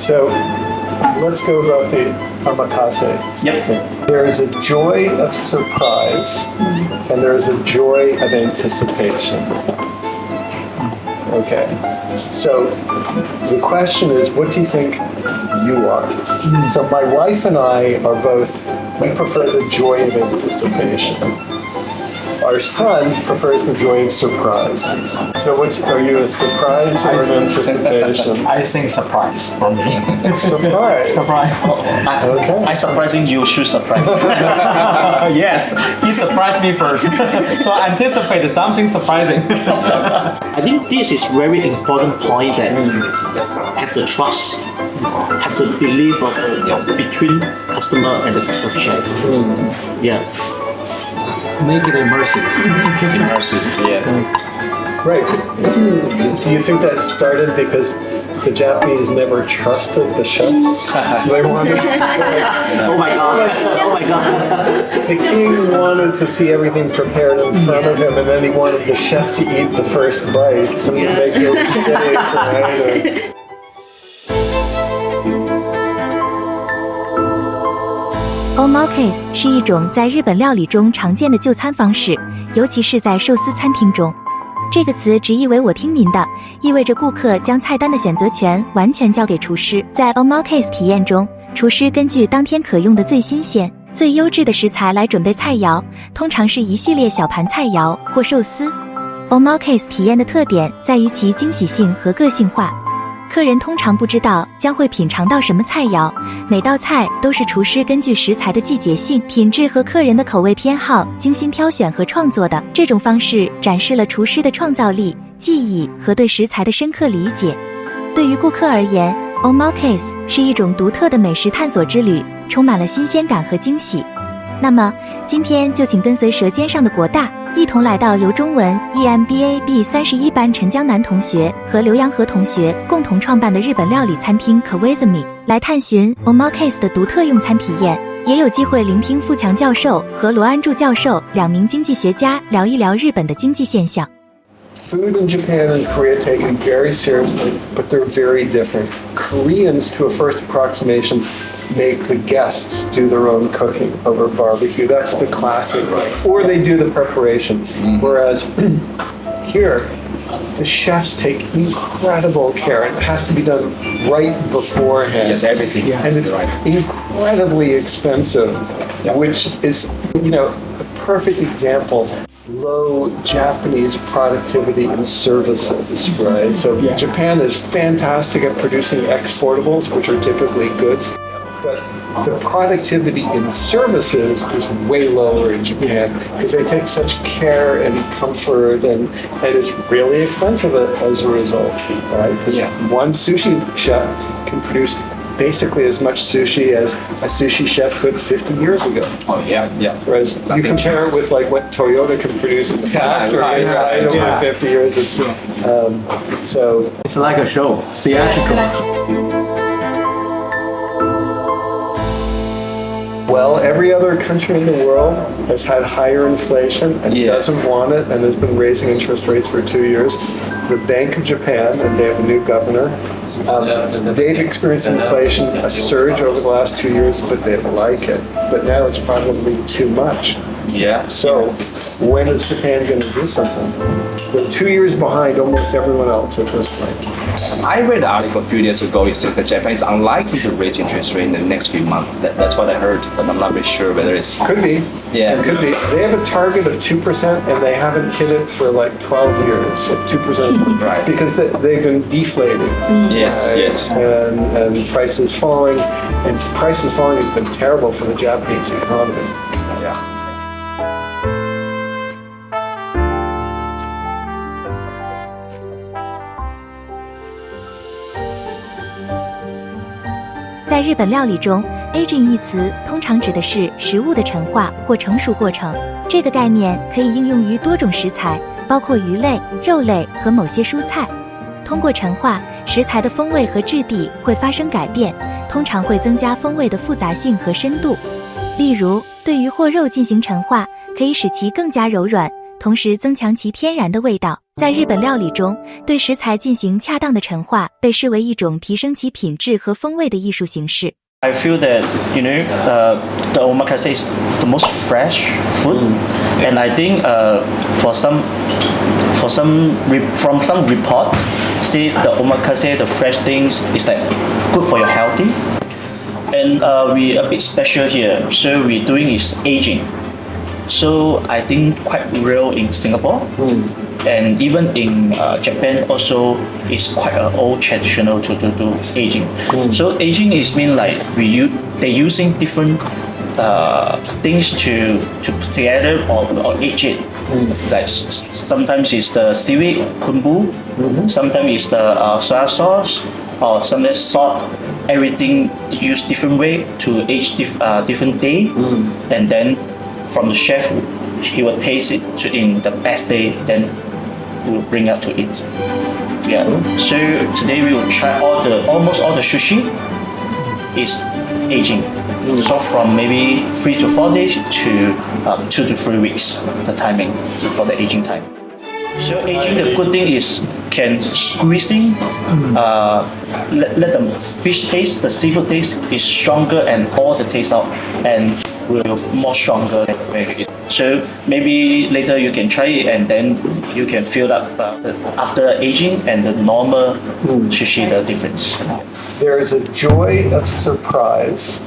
So let's go about the Omakase. Yep. There is a joy of surprise, and there is a joy of anticipation. Okay. So the question is, what do you think you are? So my wife and I are both, we prefer the joy of anticipation. Our son prefers the joy of surprise. So are you a surprise or an anticipation? I think surprise for me. Surprise? Surprise. Okay. I surprising you should surprise. Yes, he surprised me first. So I anticipated something surprising. I think this is very important point that have the trust, have the belief of between customer and the chef. Yeah. Make it immersive. Immersive, yeah. Right. Do you think that started because the Japanese never trusted the chefs? So they wanted Oh my god. Oh my god. the king wanted to see everything prepared in front of him, and then he wanted the chef to eat the first bite, so he'd make it safe, right? Omakase 是一种在日本料理中常见的就餐方式，尤其是在寿司餐厅中。这个词直译为我听您的，意味着顾客将菜单的选择权完全交给厨师。在 Omakase 体验中，厨师根据当天可用的最新鲜、最优质的食材来准备菜肴，通常是一系列小盘菜肴或寿司。Omakase 体验的特点在于其惊喜性和个性化。客人通常不知道将会品尝到什么菜肴，每道菜都是厨师根据食材的季节性、品质和客人的口味偏好精心挑选和创作的。这种方式展示了厨师的创造力、技艺和对食材的深刻理解。对于顾客而言， Omakase 是一种独特的美食探索之旅，充满了新鲜感和惊喜。那么今天就请跟随舌尖上的国大，一同来到由中文 EMBA 第31班陈江南同学和刘洋和同学共同创办的日本料理餐厅 Kawasemi， 来探寻 Omakase 的独特用餐体验，也有机会聆听傅强教授和罗安著教授2名经济学家聊一聊日本的经济现象。Food in Japan and Korea taken very seriously, but they're very different. Koreans, to a first approximation, make the guests do their own cooking over barbecue. That's the classic. Or they do the preparation. Whereas here, the chefs take incredible care. It has to be done right beforehand. Yes, everything. And it's incredibly expensive, which is, a perfect example. Low Japanese productivity in services, right? So Japan is fantastic at producing exportables, which are typically goods. But the productivity in services is way lower in Japan because they take such care and comfort, and it's really expensive as a result, right? Because one sushi chef can produce basically as much sushi as a sushi chef could 50 years ago. Oh, yeah. Whereas you compare it with like what Toyota can produce in the factory, right? Over 50 years. So It's like a show, theatrical. Well, every other country in the world has had higher inflation and doesn't want it, and has been raising interest rates for 2 years. The Bank of Japan, and they have a new governor, they've experienced inflation, a surge over the last 2 years, but they like it. But now it's probably too much. Yeah. So when is Japan going to do something? They're 2 years behind almost everyone else at this point. I read an article a few days ago. It says that Japan is unlikely to raise interest rate in the next few months. That's what I heard, but I'm not really sure whether it's... Could be. Yeah. It could be. They have a target of 2%, and they haven't hit it for like 12 years. 2%. Right. Because they've been deflating. Yes, right? yes. And prices falling. And prices falling has been terrible for the Japanese economy. Yeah. 在日本料理中 aging 一词通常指的是食物的陈化或成熟过程。这个概念可以应用于多种食材，包括鱼类、肉类和某些蔬菜。通过陈化，食材的风味和质地会发生改变，通常会增加风味的复杂性和深度。例如，对鱼或肉进行陈化，可以使其更加柔软，同时增强其天然的味道。在日本料理中，对食材进行恰当的陈化，被视为一种提升其品质和风味的艺术形式。I feel that the omakase is the most fresh food, and I think from some report, say the omakase, the fresh things is like good for your healthy, and we a bit special here. So we doing is aging. So I think quite real in Singapore. And even in Japan also is quite an old traditional to do aging. So aging is mean like they're using different things to put together or age it. Like sometimes it's the seaweed kumbu, sometimes it's the soy sauce, or sometimes salt. Everything used different way to age different day, and then from the chef he will taste it in the best day, then we'll bring out to eat. Yeah. So today we will try almost all the sushi is aging. So from maybe 3 to 4 days to 2 to 3 weeks, the timing for the aging time. So aging, the good thing is can squeezing, let the fish taste, the seafood taste is stronger and all the taste out and will more stronger. So maybe later you can try it and then you can feel that after aging and the normal sushi, the difference. There is a joy of surprise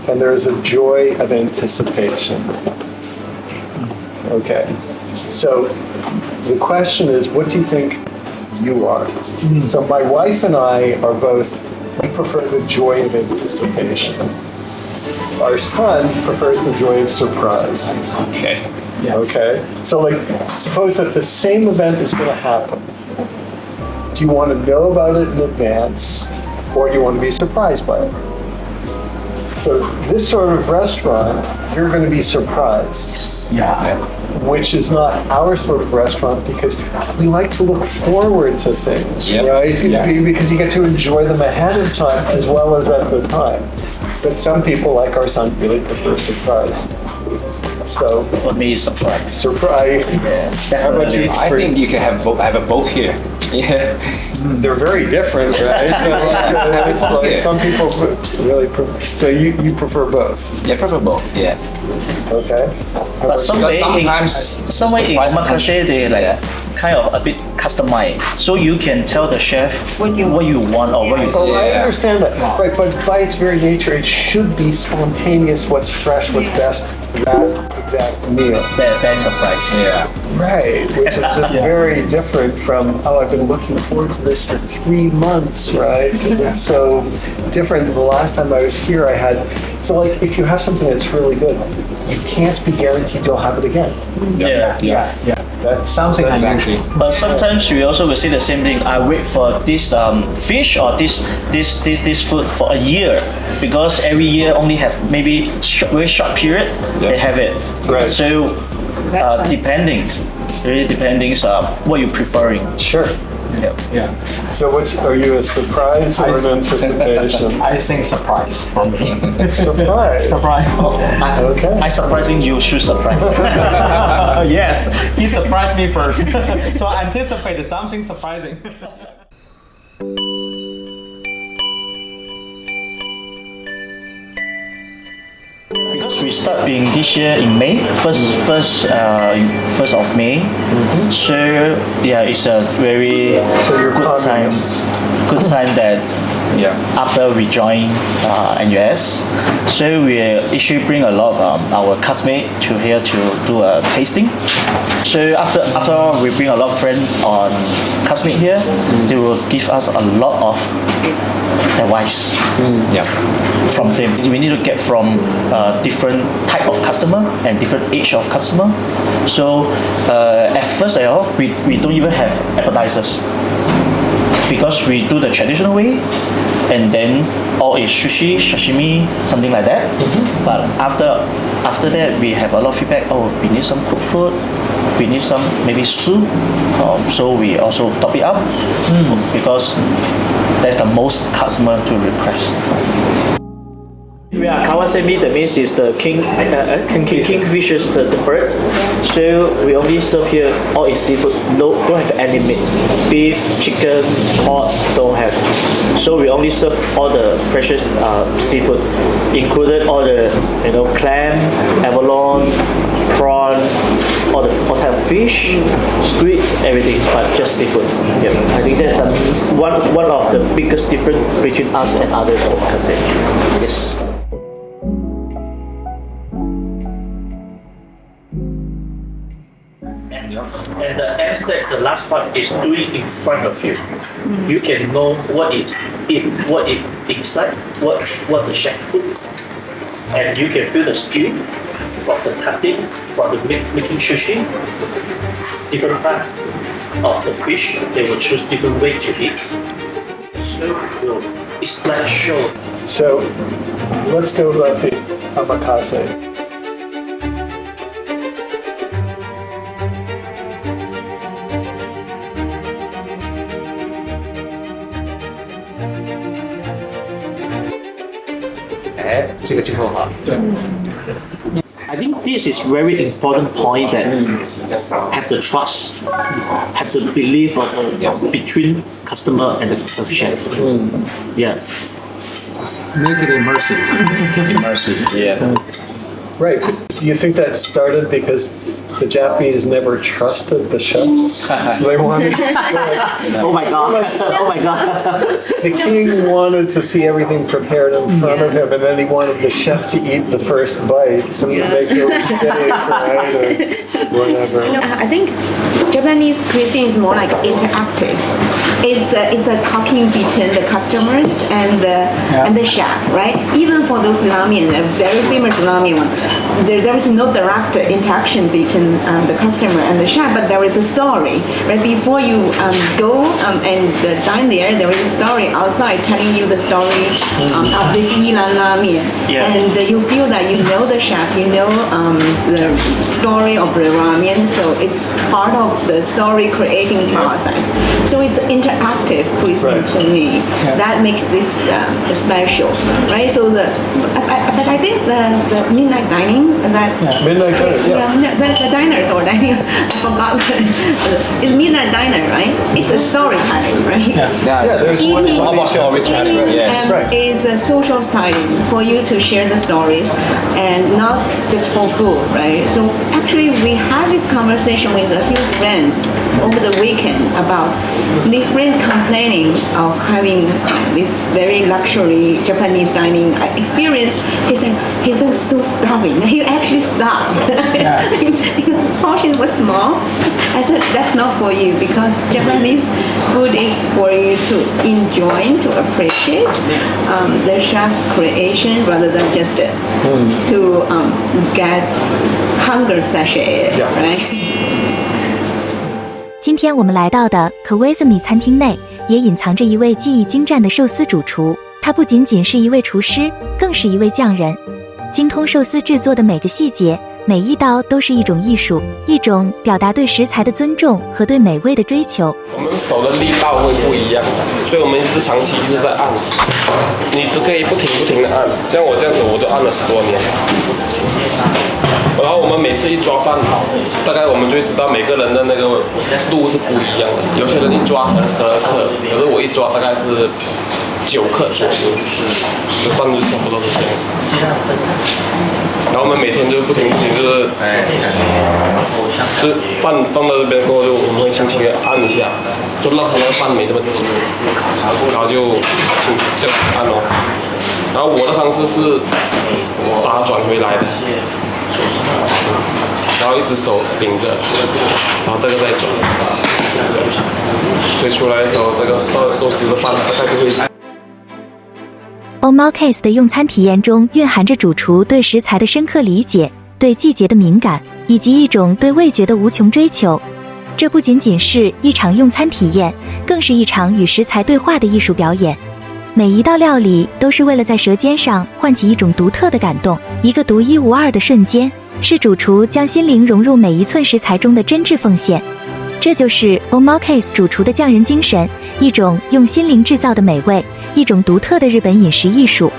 and there is a joy of anticipation. Okay, so the question is, what do you think you are? So my wife and I are both, we prefer the joy of anticipation. Our son prefers the joy of surprise. Okay. Okay? So like, suppose that the same event is going to happen. Do you want to know about it in advance, or do you want to be surprised by it? So this sort of restaurant, you're going to be surprised. Yeah. Which is not our sort of restaurant because we like to look forward to things, right? Because you get to enjoy them ahead of time as well as at the time. But some people, like our son, really prefer surprise. So For me, it's surprise. surprise. How about you? I think you can have both here. Yeah. They're very different, right? So it's like some people really so you prefer both. Yeah, prefer both. Yeah. Okay. But somewhere in surprise Omakase, they like kind of a bit customized. So you can tell the chef what you want or what you Oh, say. I understand that. Right, but by its very nature, it should be spontaneous, what's fresh, what's best, that exact meal. That's surprise. Yeah. Right, which is just very different from, oh, I've been looking forward to this for 3 months, right? Because it's so different. The last time I was here, I had, so like, if you have something that's really good, you can't be guaranteed you'll have it again. Yeah. That's Something that's Exactly. But sometimes we also will say the same thing. I wait for this fish or this food for a year because every year only have maybe very short period they have it. Right. So really depending what you're preferring. Sure. Yeah. So are you a surprise or an anticipation? I think surprise for me. Surprise. Surprise. Okay. I surprising you should surprise. Yes, he surprised me first. So I anticipated something surprising. Because we start being this year in May, first of May. So yeah, it's a very So you're good time. communists. Good time that after we join NUS, so we actually bring a lot of our classmates to here to do a tasting. So after we bring a lot of friends on classmate here, they will give out a lot of advice. Yeah. From them. We need to get from different type of customer and different age of customer. So at first we don't even have appetizers because we do the traditional way and then all is sushi, sashimi, something like that. But after that we have a lot of feedback, we need some cooked food, we need some maybe soup, so we also top it up because that's the most customer to request. We are Kawasemi, that means is the kingfisher, the bird. So we only serve here all is seafood. No, don't have any meat. Beef, chicken, pork, don't have. So we only serve all the freshest seafood, included all the clam, abalone, prawn, all type of fish, squid, everything, but just seafood. Yeah, I think that's one of the biggest difference between us and others omakase. Yes. And the aspect, the last part is doing in front of you. You can know what is inside, what the chef put, and you can feel the skill from the cutting, from the making sushi. Different part of the fish, they will choose different way to eat. So it's like a show. So let's go about the Omakase. I think this is very important point that have the trust, have the belief between customer and the chef. Yeah. Make it immersive. Immersive, yeah. Right. Do you think that started because the Japanese never trusted the chefs? So they wanted, Oh my god. Oh my god. the king wanted to see everything prepared in front of him, and then he wanted the chef to eat the first bite, so to make sure it was safe, right, or whatever. I think Japanese cuisine is more like interactive. It's a talking between the customers and the chef, right? Even for those ramen, a very famous ramen one, there is no direct interaction between the customer and the chef, but there is a story, right? Before you go and dine there, there is a story outside telling you the story of this Ilan ramen, and you feel that you know the chef, you know the story of the ramen, so it's part of the story creating process. So it's interactive cuisine to me. That makes this special, right? So but I think the midnight dining, Midnight dinner, the diners or dining, I forgot. It's midnight diner, right? It's a storytelling, right? Yeah, there's one. It's all about storytelling, yes. Right. Is a social setting for you to share the stories and not just for food, right? So actually we had this conversation with a few friends over the weekend about these friends complaining of having this very luxury Japanese dining experience. He said he felt so starving. He actually stopped because the portion was small. I said that's not for you because Japanese food is for you to enjoy, to appreciate the chef's creation rather than just to get hunger satiated, right? 今天我们来到的 Kawasemi 餐厅内，也隐藏着一位技艺精湛的寿司主厨。他不仅仅是一位厨师，更是一位匠人，精通寿司制作的每个细节，每一刀都是一种艺术，一种表达对食材的尊重和对美味的追求。我们手的力道会不一样，所以我们长期一直在按，你只可以不停的按，像我这样子，我都按了10多年。然后我们每次一抓饭好，大概我们就会知道每个人的那个度是不一样的。有些人一抓可能12克，可是我一抓大概是9克左右，这饭就差不多是这样。然后我们每天就不停就是饭放到这边过后，就我们会轻轻的按一下，就让它那个饭没那么紧，然后就这样按哦。然后我的方式是把它转回来的，然后一只手顶着，然后这个再转，所以出来的时候，这个寿司的饭大概就会。Omakase 的用餐体验中蕴含着主厨对食材的深刻理解，对季节的敏感，以及一种对味觉的无穷追求。这不仅仅是一场用餐体验，更是一场与食材对话的艺术表演。每一道料理都是为了在舌尖上唤起一种独特的感动，一个独一无二的瞬间，是主厨将心灵融入每一寸食材中的真挚奉献。这就是 Omakase 主厨的匠人精神，一种用心灵制造的美味，一种独特的日本饮食艺术。